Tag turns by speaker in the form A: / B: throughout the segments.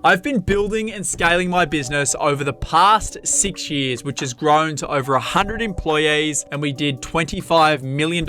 A: I've been building and scaling my business over the past 6 years, which has grown to over 100 employees, and we did $25 million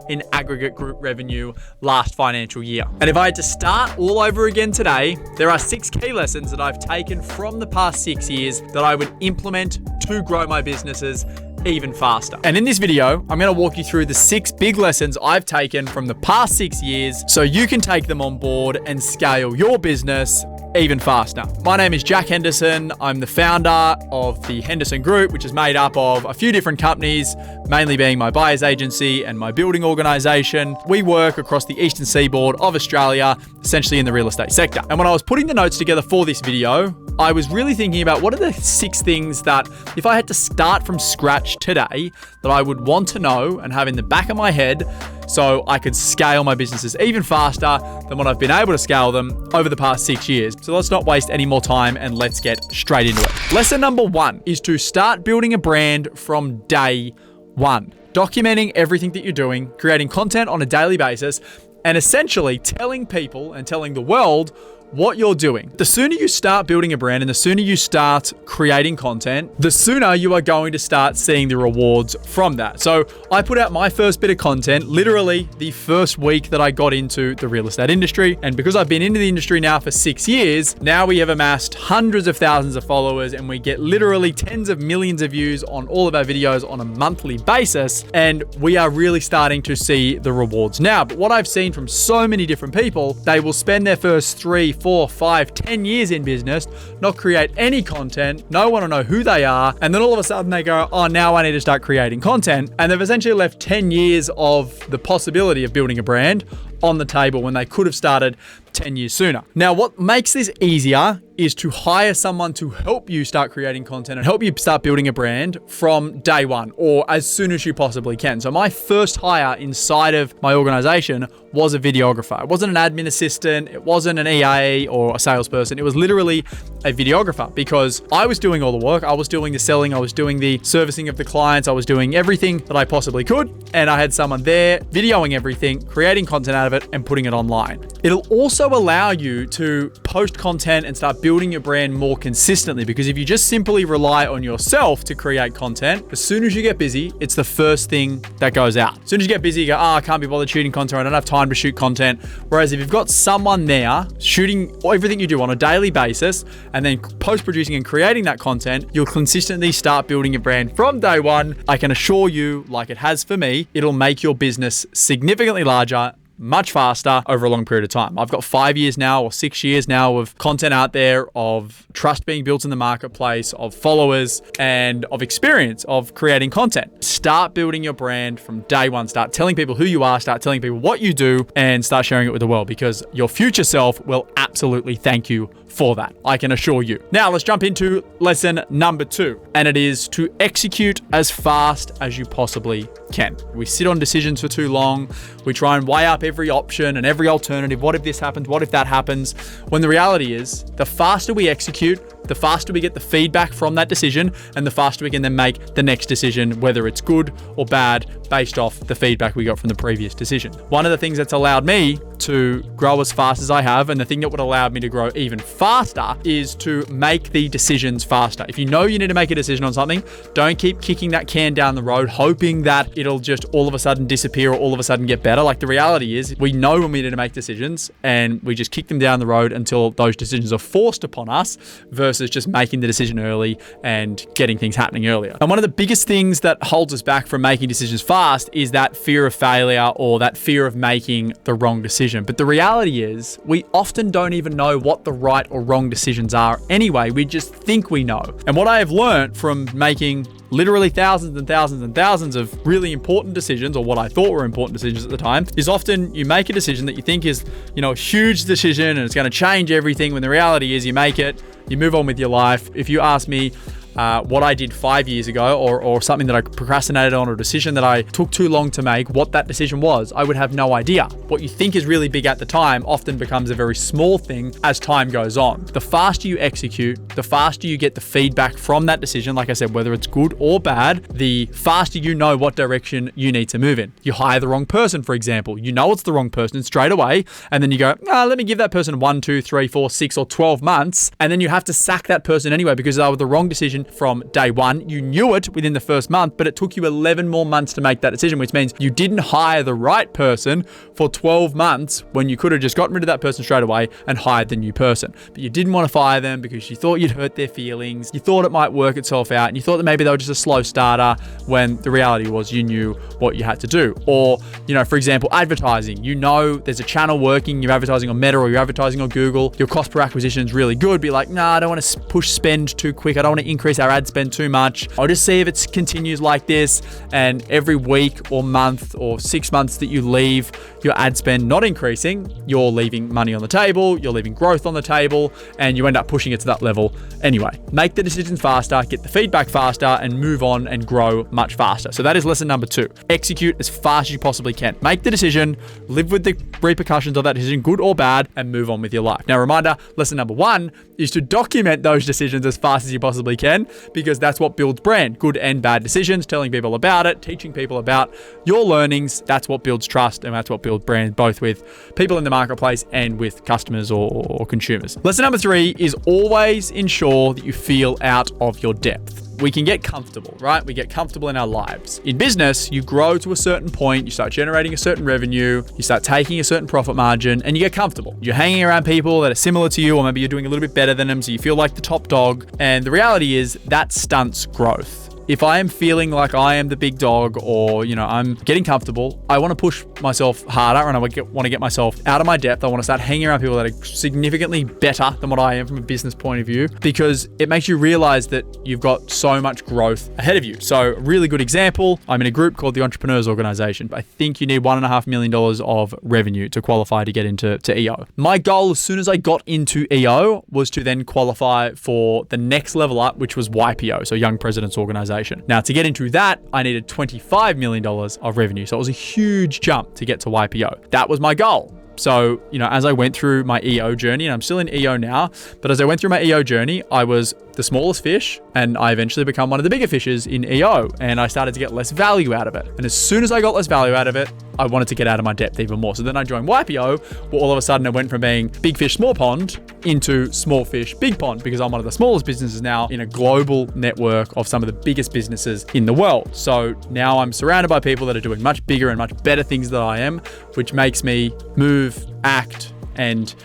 A: in aggregate group revenue last financial year. And if I had to start all over again today, there are 6 key lessons that I've taken from the past 6 years that I would implement to grow my businesses even faster. And in this video, I'm going to walk you through the 6 big lessons I've taken from the past 6 years so you can take them on board and scale your business even faster. My name is Jack Henderson. I'm the founder of the Henderson Group, which is made up of a few different companies, mainly being my buyer's agency and my building organization. We work across the eastern seaboard of Australia, essentially in the real estate sector. And when I was putting the notes together for this video, I was really thinking about what are the 6 things that if I had to start from scratch today that I would want to know and have in the back of my head so I could scale my businesses even faster than what I've been able to scale them over the past 6 years. So let's not waste any more time and let's get straight into it. Lesson number 1 is to start building a brand from day one. Documenting everything that you're doing, creating content on a daily basis, and essentially telling people and telling the world what you're doing. The sooner you start building a brand and the sooner you start creating content, the sooner you are going to start seeing the rewards from that. So I put out my first bit of content literally the first week that I got into the real estate industry. And because I've been into the industry now for 6 years, now we have amassed hundreds of thousands of followers and we get literally tens of millions of views on all of our videos on a monthly basis. And we are really starting to see the rewards now. But what I've seen from so many different people, they will spend their first 3, 4, 5, 10 years in business, not create any content, no one will know who they are, and then all of a sudden they go, oh, now I need to start creating content. And they've essentially left 10 years of the possibility of building a brand on the table when they could have started 10 years sooner. Now, what makes this easier is to hire someone to help you start creating content and help you start building a brand from day one or as soon as you possibly can. So my first hire inside of my organization was a videographer. It wasn't an admin assistant. It wasn't an EA or a salesperson. It was literally a videographer because I was doing all the work. I was doing the selling. I was doing the servicing of the clients. I was doing everything that I possibly could. And I had someone there videoing everything, creating content out of it and putting it online. It'll also allow you to post content and start building your brand more consistently, because if you just simply rely on yourself to create content, as soon as you get busy, it's the first thing that goes out. As soon as you get busy, you go, I can't be bothered shooting content. I don't have time to shoot content. Whereas if you've got someone there shooting everything you do on a daily basis and then post-producing and creating that content, you'll consistently start building your brand from day one. I can assure you, like it has for me, it'll make your business significantly larger much faster over a long period of time. I've got 5 years now or 6 years now of content out there, of trust being built in the marketplace, of followers, and of experience of creating content. Start building your brand from day one. Start telling people who you are, start telling people what you do, and start sharing it with the world, because your future self will absolutely thank you for that. I can assure you. Now let's jump into lesson number 2, and it is to execute as fast as you possibly can. We sit on decisions for too long. We try and weigh up every option and every alternative. What if this happens? What if that happens? When the reality is, the faster we execute, the faster we get the feedback from that decision, and the faster we can then make the next decision, whether it's good or bad, based off the feedback we got from the previous decision. One of the things that's allowed me to grow as fast as I have, and the thing that would allow me to grow even faster, is to make the decisions faster. If you know you need to make a decision on something, don't keep kicking that can down the road, hoping that it'll just all of a sudden disappear or all of a sudden get better. Like, the reality is, we know when we need to make decisions and we just kick them down the road until those decisions are forced upon us, versus just making the decision early and getting things happening earlier. And one of the biggest things that holds us back from making decisions fast is that fear of failure or that fear of making the wrong decision. But the reality is, we often don't even know what the right or wrong decisions are anyway. We just think we know. And what I have learned from making literally thousands and thousands and thousands of really important decisions, or what I thought were important decisions at the time, is often you make a decision that you think is, a huge decision and it's going to change everything, when the reality is you make it, you move on with your life. If you ask me, what I did 5 years ago, or something that I procrastinated on, or a decision that I took too long to make, what that decision was, I would have no idea. What you think is really big at the time often becomes a very small thing as time goes on. The faster you execute, the faster you get the feedback from that decision, like I said, whether it's good or bad, the faster you know what direction you need to move in. You hire the wrong person, for example. You know it's the wrong person straight away, and then you go, let me give that person 1, 2, 3, 4, 6, or 12 months, and then you have to sack that person anyway because they were the wrong decision from day one. You knew it within the first month, but it took you 11 more months to make that decision, which means you didn't hire the right person for 12 months when you could have just gotten rid of that person straight away and hired the new person. But you didn't want to fire them because you thought you'd hurt their feelings. You thought it might work itself out, and you thought that maybe they were just a slow starter, when the reality was you knew what you had to do. Or, for example, advertising. There's a channel working, you're advertising on Meta or you're advertising on Google. Your cost per acquisition is really good. Be like, I don't want to push spend too quick. I don't want to increase our ad spend too much. I'll just see if it continues like this. And every week or month or 6 months that you leave your ad spend not increasing, you're leaving money on the table, you're leaving growth on the table, and you end up pushing it to that level anyway. Make the decisions faster, get the feedback faster, and move on and grow much faster. So that is lesson number 2. Execute as fast as you possibly can. Make the decision, live with the repercussions of that decision, good or bad, and move on with your life. Now, reminder, lesson number 1 is to document those decisions as fast as you possibly can, because that's what builds brand. Good and bad decisions, telling people about it, teaching people about your learnings. That's what builds trust, and that's what builds brand, both with people in the marketplace and with customers or consumers. Lesson number 3 is always ensure that you feel out of your depth. We can get comfortable, right? We get comfortable in our lives. In business, you grow to a certain point, you start generating a certain revenue, you start taking a certain profit margin, and you get comfortable. You're hanging around people that are similar to you, or maybe you're doing a little bit better than them, so you feel like the top dog. And the reality is that stunts growth. If I am feeling like I am the big dog, or, I'm getting comfortable, I want to push myself harder, and I want to get myself out of my depth. I want to start hanging around people that are significantly better than what I am from a business point of view, because it makes you realize that you've got so much growth ahead of you. So a really good example, I'm in a group called the Entrepreneurs Organization. I think you need $1.5 million of revenue to qualify to get into EO. My goal as soon as I got into EO was to then qualify for the next level up, which was YPO, so Young Presidents Organization. Now, to get into that, I needed $25 million of revenue. So it was a huge jump to get to YPO. That was my goal. So, as I went through my EO journey, and I'm still in EO now, but as I went through my EO journey, I was the smallest fish, and I eventually become one of the bigger fishes in EO, and I started to get less value out of it. And as soon as I got less value out of it, I wanted to get out of my depth even more. So then I joined YPO, where all of a sudden I went from being big fish, small pond into small fish, big pond, because I'm one of the smallest businesses now in a global network of some of the biggest businesses in the world. So now I'm surrounded by people that are doing much bigger and much better things than I am, which makes me move, act, and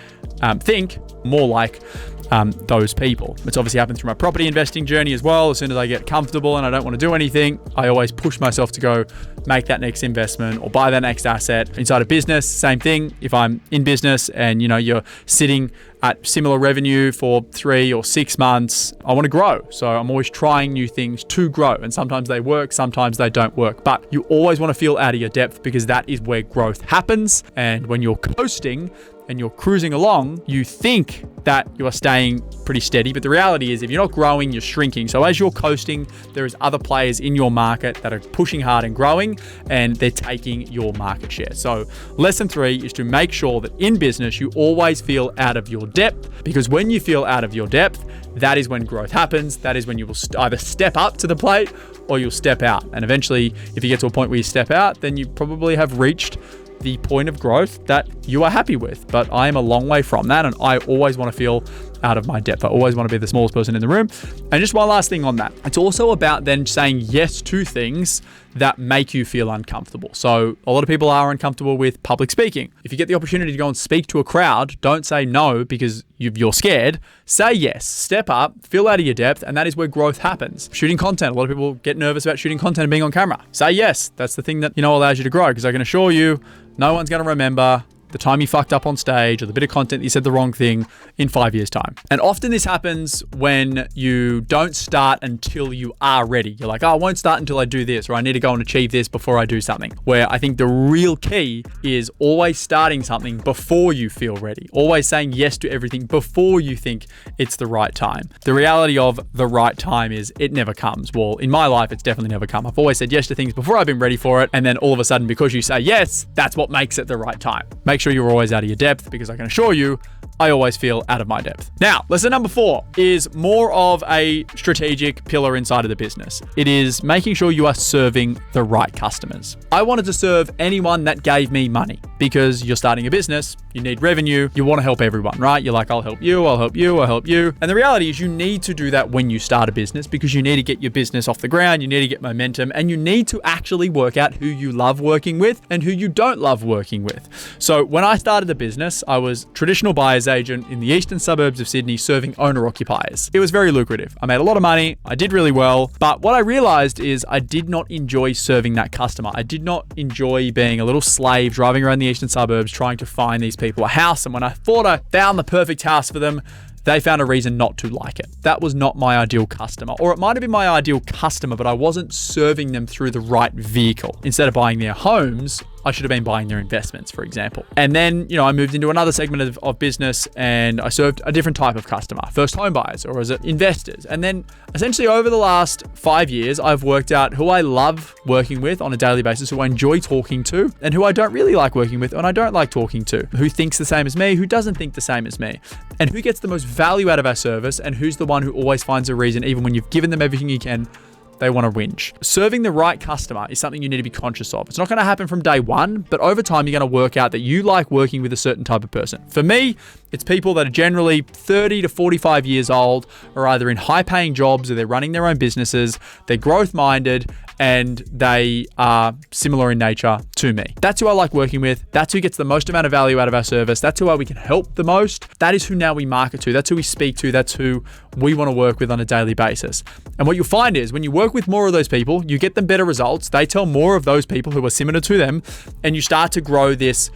A: think more like those people. It's obviously happened through my property investing journey as well. As soon as I get comfortable and I don't want to do anything, I always push myself to go make that next investment or buy that next asset. Inside of business, same thing. If I'm in business and you're sitting at similar revenue for 3 or 6 months, I want to grow. So I'm always trying new things to grow. And sometimes they work, sometimes they don't work. But you always want to feel out of your depth, because that is where growth happens. And when you're coasting and you're cruising along, you think that you are staying pretty steady, but the reality is if you're not growing, you're shrinking. So as you're coasting, there is other players in your market that are pushing hard and growing, and they're taking your market share. So lesson 3 is to make sure that in business, you always feel out of your depth, because when you feel out of your depth, that is when growth happens. That is when you will either step up to the plate or you'll step out. And eventually, if you get to a point where you step out, then you probably have reached the point of growth that you are happy with. But I am a long way from that, and I always want to feel out of my depth. I always want to be the smallest person in the room. And just one last thing on that. It's also about then saying yes to things that make you feel uncomfortable. So a lot of people are uncomfortable with public speaking. If you get the opportunity to go and speak to a crowd, don't say no because you're scared. Say yes, step up, feel out of your depth, and that is where growth happens. Shooting content. A lot of people get nervous about shooting content and being on camera. Say yes. That's the thing that allows you to grow, because I can assure you, no one's going to remember the time you fucked up on stage or the bit of content that you said the wrong thing in 5 years' time. And often this happens when you don't start until you are ready. You're like, oh, I won't start until I do this, or I need to go and achieve this before I do something. Where I think the real key is always starting something before you feel ready. Always saying yes to everything before you think it's the right time. The reality of the right time is it never comes. Well, in my life, it's definitely never come. I've always said yes to things before I've been ready for it. And then all of a sudden, because you say yes, that's what makes it the right time. Make sure you're always out of your depth, because I can assure you, I always feel out of my depth. Now, lesson number 4 is more of a strategic pillar inside of the business. It is making sure you are serving the right customers. I wanted to serve anyone that gave me money, because you're starting a business, you need revenue, you want to help everyone, right? You're like, I'll help you, I'll help you, I'll help you. And the reality is you need to do that when you start a business, because you need to get your business off the ground, you need to get momentum, and you need to actually work out who you love working with and who you don't love working with. So when I started the business, I was traditional buyer's agent in the eastern suburbs of Sydney serving owner-occupiers. It was very lucrative. I made a lot of money, I did really well, but what I realized is I did not enjoy serving that customer. I did not enjoy being a little slave driving around the eastern suburbs trying to find these people a house, and when I thought I found the perfect house for them, they found a reason not to like it. That was not my ideal customer. Or it might have been my ideal customer, but I wasn't serving them through the right vehicle. Instead of buying their homes, I should have been buying their investments, for example. And then, I moved into another segment of business, and I served a different type of customer, first home buyers, or is it investors? And then essentially over the last 5 years, I've worked out who I love working with on a daily basis, who I enjoy talking to, and who I don't really like working with and I don't like talking to, who thinks the same as me, who doesn't think the same as me, and who gets the most value out of our service, and who's the one who always finds a reason, even when you've given them everything you can, they want to whinge. Serving the right customer is something you need to be conscious of. It's not going to happen from day one, but over time, you're going to work out that you like working with a certain type of person. For me, it's people that are generally 30 to 45 years old, are either in high-paying jobs, or they're running their own businesses, they're growth-minded, and they are similar in nature to me. That's who I like working with. That's who gets the most amount of value out of our service. That's who we can help the most. That is who now we market to. That's who we speak to. That's who we want to work with on a daily basis. And what you'll find is when you work with more of those people, you get them better results. They tell more of those people who are similar to them, and you start to grow this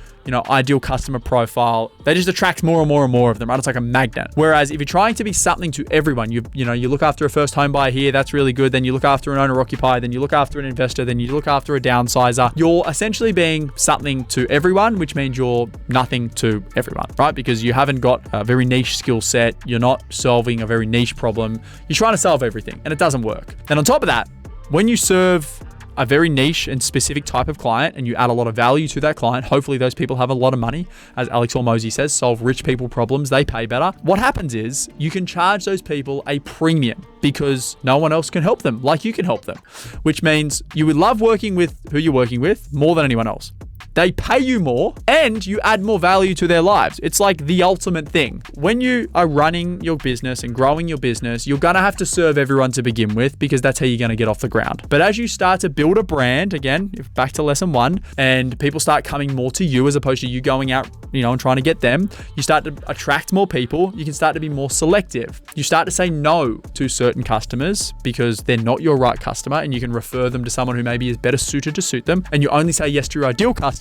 A: ideal customer profile. They just attract more and more and more of them, right? It's like a magnet. Whereas if you're trying to be something to everyone, you look after a first home buyer here, that's really good. Then you look after an owner occupier, then you look after an investor, then you look after a downsizer. You're essentially being something to everyone, which means you're nothing to everyone, right? Because you haven't got a very niche skill set. You're not solving a very niche problem. You're trying to solve everything, and it doesn't work. And on top of that, when you serve a very niche and specific type of client, and you add a lot of value to that client, hopefully those people have a lot of money. As Alex Hormozi says, solve rich people problems, they pay better. What happens is you can charge those people a premium because no one else can help them like you can help them, which means you would love working with who you're working with more than anyone else. They pay you more and you add more value to their lives. It's like the ultimate thing. When you are running your business and growing your business, you're going to have to serve everyone to begin with because that's how you're going to get off the ground. But as you start to build a brand, again, back to lesson 1, and people start coming more to you as opposed to you going out, and trying to get them, you start to attract more people. You can start to be more selective. You start to say no to certain customers because they're not your right customer, and you can refer them to someone who maybe is better suited to suit them. And you only say yes to your ideal customer.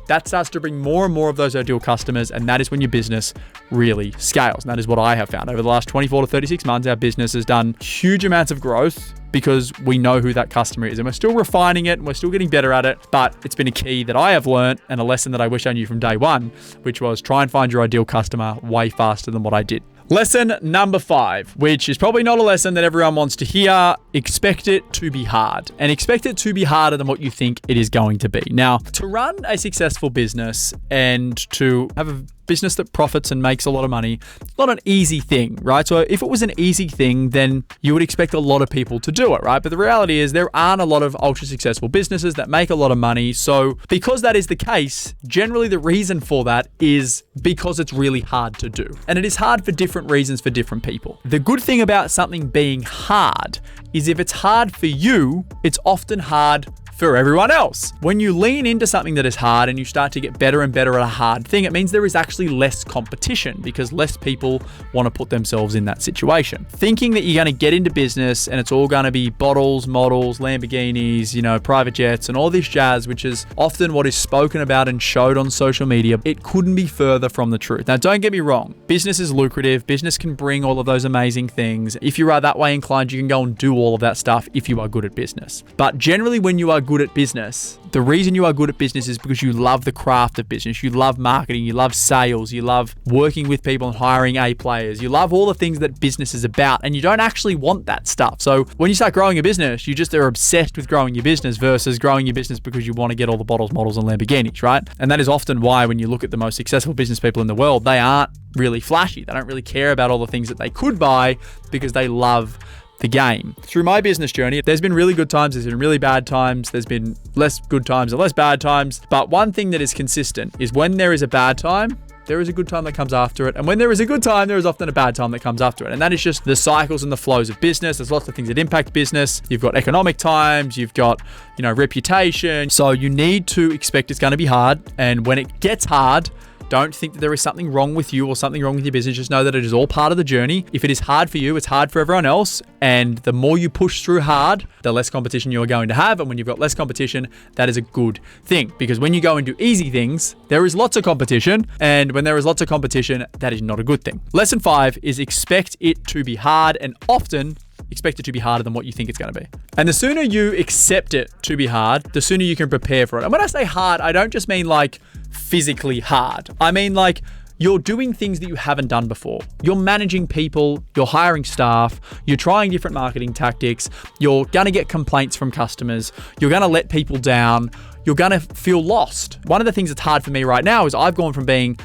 A: That starts to bring more and more of those ideal customers, and that is when your business really scales. And that is what I have found. Over the last 24 to 36 months, our business has done huge amounts of growth because we know who that customer is. And we're still refining it and we're still getting better at it, but it's been a key that I have learned and a lesson that I wish I knew from day one, which was try and find your ideal customer way faster than what I did. Lesson number 5, which is probably not a lesson that everyone wants to hear. Expect it to be hard, and expect it to be harder than what you think it is going to be. Now, to run a successful business and to have a business that profits and makes a lot of money, it's not an easy thing, right? So if it was an easy thing, then you would expect a lot of people to do it, right? But the reality is there aren't a lot of ultra successful businesses that make a lot of money. So because that is the case, generally the reason for that is because it's really hard to do. And it is hard for different reasons for different people. The good thing about something being hard is if it's hard for you, it's often hard for everyone else. When you lean into something that is hard and you start to get better and better at a hard thing, it means there is actually less competition because less people want to put themselves in that situation. Thinking that you're going to get into business and it's all going to be bottles, models, Lamborghinis, private jets and all this jazz, which is often what is spoken about and showed on social media, it couldn't be further from the truth. Now, don't get me wrong. Business is lucrative. Business can bring all of those amazing things. If you are that way inclined, you can go and do all of that stuff if you are good at business. But generally, when you are good at business, the reason you are good at business is because you love the craft of business. You love marketing. You love sales. You love working with people and hiring A players. You love all the things that business is about, and you don't actually want that stuff. So when you start growing a business, you just are obsessed with growing your business versus growing your business because you want to get all the bottles, models, and Lamborghinis, right? And that is often why when you look at the most successful business people in the world, they aren't really flashy. They don't really care about all the things that they could buy because they love the game. Through my business journey, there's been really good times, there's been really bad times, there's been less good times and less bad times. But one thing that is consistent is when there is a bad time, there is a good time that comes after it. And when there is a good time, there is often a bad time that comes after it. And that is just the cycles and the flows of business. There's lots of things that impact business. You've got economic times, you've got, reputation. So you need to expect it's going to be hard. And when it gets hard, don't think that there is something wrong with you or something wrong with your business. Just know that it is all part of the journey. If it is hard for you, it's hard for everyone else. And the more you push through hard, the less competition you're going to have. And when you've got less competition, that is a good thing. Because when you go and do easy things, there is lots of competition. And when there is lots of competition, that is not a good thing. Lesson 5 is expect it to be hard, and often expect it to be harder than what you think it's going to be. And the sooner you accept it to be hard, the sooner you can prepare for it. And when I say hard, I don't just mean like physically hard. I mean like you're doing things that you haven't done before. You're managing people, you're hiring staff, you're trying different marketing tactics, you're going to get complaints from customers, you're going to let people down, you're going to feel lost. One of the things that's hard for me right now is I've gone from being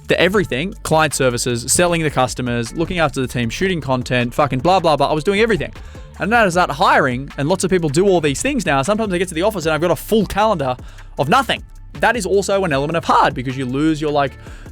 A: the everything, client services, selling the customers, looking after the team, shooting content, fucking blah, blah, blah. I was doing everything. And then I start hiring, and lots of people do all these things now. Sometimes I get to the office and I've got a full calendar of nothing. That is also an element of hard because you lose your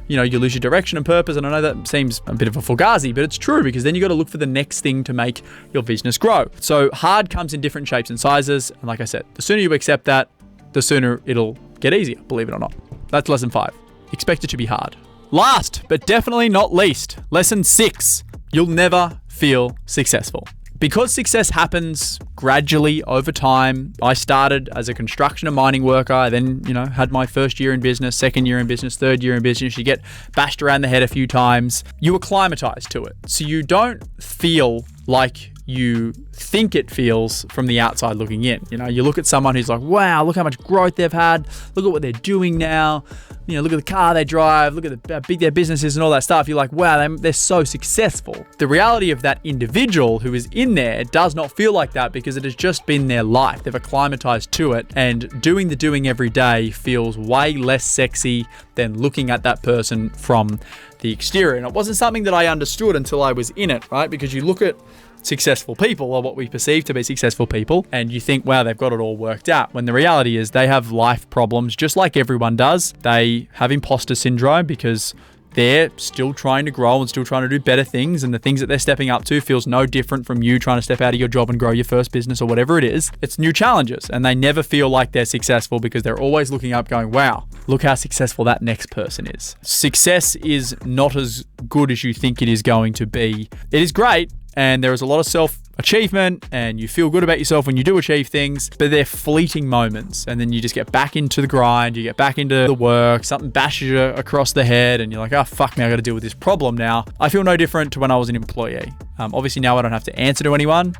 A: you lose your direction and purpose. And I know that seems a bit of a fugazi, but it's true because then you got to look for the next thing to make your business grow. So hard comes in different shapes and sizes. And like I said, the sooner you accept that, the sooner it'll get easier, believe it or not. That's lesson 5. Expect it to be hard. Last, but definitely not least, lesson 6, you'll never feel successful. Because success happens gradually over time. I started as a construction and mining worker. I then, had my first year in business, second year in business, third year in business. You get bashed around the head a few times. You acclimatize to it. So you don't feel like you think it feels from the outside looking in. You look at someone who's like, wow, look how much growth they've had. Look at what they're doing now. Look at the car they drive. Look at how big their business is and all that stuff. You're like, wow, they're so successful. The reality of that individual who is in there does not feel like that because it has just been their life. They've acclimatized to it, and doing the doing every day feels way less sexy than looking at that person from the exterior. And it wasn't something that I understood until I was in it, right? Because you look at successful people, or what we perceive to be successful people, and you think, wow, they've got it all worked out. When the reality is they have life problems just like everyone does. They have imposter syndrome because they're still trying to grow and still trying to do better things, and the things that they're stepping up to feels no different from you trying to step out of your job and grow your first business or whatever it is. It's new challenges, and they never feel like they're successful because they're always looking up going, wow, look how successful that next person is. Success is not as good as you think it is going to be. It is great, and there is a lot of self-achievement, and you feel good about yourself when you do achieve things, but they're fleeting moments. And then you just get back into the grind, you get back into the work, something bashes you across the head, and you're like, oh, fuck me, I got to deal with this problem now. I feel no different to when I was an employee. Obviously now I don't have to answer to anyone,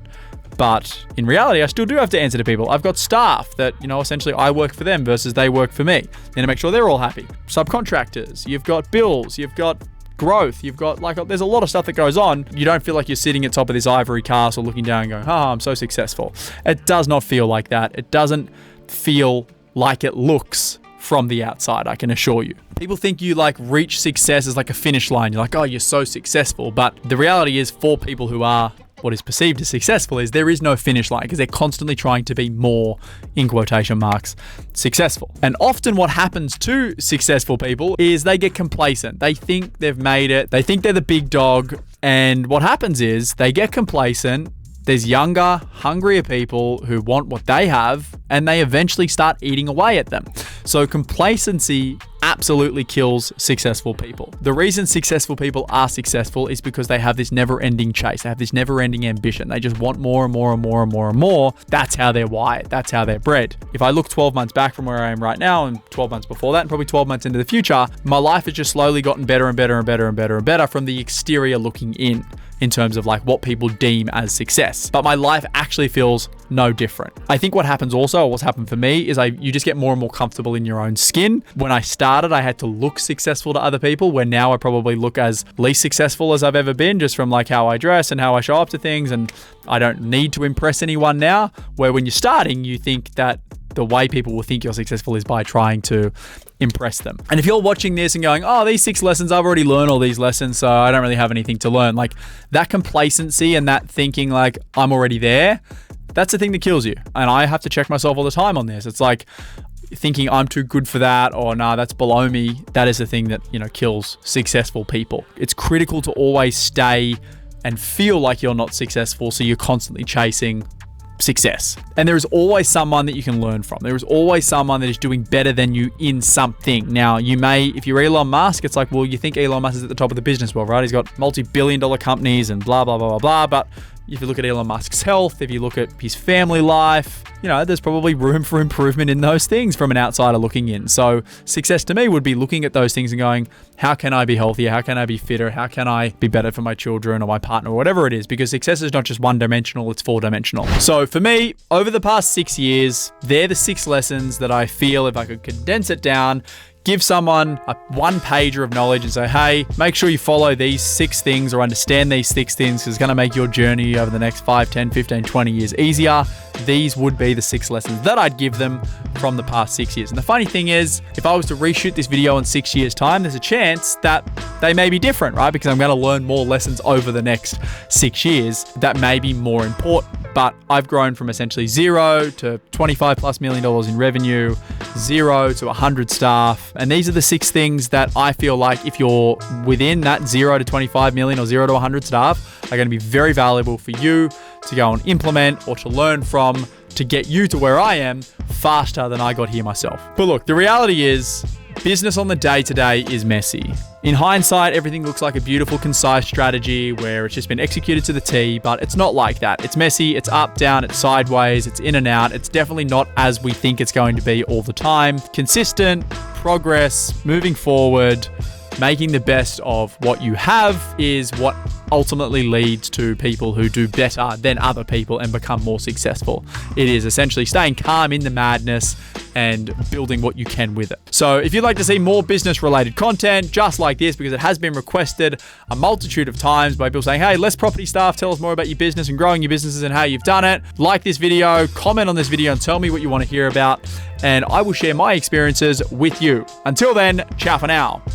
A: but in reality, I still do have to answer to people. I've got staff that, essentially I work for them versus they work for me. Then to make sure they're all happy. Subcontractors, you've got bills, you've got growth, you've got there's a lot of stuff that goes on. You don't feel like you're sitting at top of this ivory castle looking down and going, I'm so successful. It does not feel like that. It doesn't feel like it looks from the outside, I can assure you. People think you reach success as a finish line. You're like, oh, you're so successful. But the reality is, for people who are what is perceived as successful, is there is no finish line because they're constantly trying to be more, in quotation marks, successful. And often what happens to successful people is they get complacent. They think they've made it. They think they're the big dog. And what happens is they get complacent. There's younger, hungrier people who want what they have, and they eventually start eating away at them. So complacency absolutely kills successful people. The reason successful people are successful is because they have this never-ending chase. They have this never-ending ambition. They just want more and more and more and more and more. That's how they're wired. That's how they're bred. If I look 12 months back from where I am right now and 12 months before that and probably 12 months into the future, my life has just slowly gotten better and better and better and better and better from the exterior looking in terms of like what people deem as success. But my life actually feels no different. I think what happens also, or what's happened for me, is you just get more and more comfortable in your own skin. When I started, I had to look successful to other people, where now I probably look as least successful as I've ever been, just from like how I dress and how I show up to things. And I don't need to impress anyone now, where when you're starting, you think that the way people will think you're successful is by trying to impress them. And if you're watching this and going, oh, these 6 lessons, I've already learned all these lessons, so I don't really have anything to learn. Like that complacency and that thinking like I'm already there, that's the thing that kills you. And I have to check myself all the time on this. It's like thinking I'm too good for that, or nah, that's below me. That is the thing that, kills successful people. It's critical to always stay and feel like you're not successful, so you're constantly chasing success. And there is always someone that you can learn from. There is always someone that is doing better than you in something. Now, you may, if you're Elon Musk, it's like, well, you think Elon Musk is at the top of the business world, right? He's got multi-billion-dollar companies and blah, blah, blah, blah, blah. But if you look at Elon Musk's health, if you look at his family life, there's probably room for improvement in those things from an outsider looking in. So success to me would be looking at those things and going, how can I be healthier? How can I be fitter? How can I be better for my children or my partner or whatever it is? Because success is not just one-dimensional, it's four-dimensional. So for me, over the past 6 years, they're the 6 lessons that I feel if I could condense it down, give someone a 1-pager of knowledge and say, hey, make sure you follow these 6 things or understand these 6 things because it's going to make your journey over the next 5, 10, 15, 20 years easier. These would be the 6 lessons that I'd give them from the past 6 years. And the funny thing is, if I was to reshoot this video in 6 years' time, there's a chance that they may be different, right? Because I'm going to learn more lessons over the next 6 years that may be more important. But I've grown from essentially 0 to $25+ million in revenue, 0 to 100 staff. And these are the 6 things that I feel like if you're within that 0 to 25 million or 0 to 100 staff are going to be very valuable for you to go and implement or to learn from to get you to where I am faster than I got here myself. But look, the reality is business on the day-to-day is messy. In hindsight, everything looks like a beautiful, concise strategy where it's just been executed to the T, but it's not like that. It's messy, it's up, down, it's sideways, it's in and out. It's definitely not as we think it's going to be all the time. Consistent progress, moving forward, making the best of what you have is what ultimately leads to people who do better than other people and become more successful. It is essentially staying calm in the madness and building what you can with it. So if you'd like to see more business related content just like this, because it has been requested a multitude of times by people saying, hey, less property staff, tell us more about your business and growing your businesses and how you've done it. Like this video, comment on this video and tell me what you want to hear about, and I will share my experiences with you. Until then, ciao for now.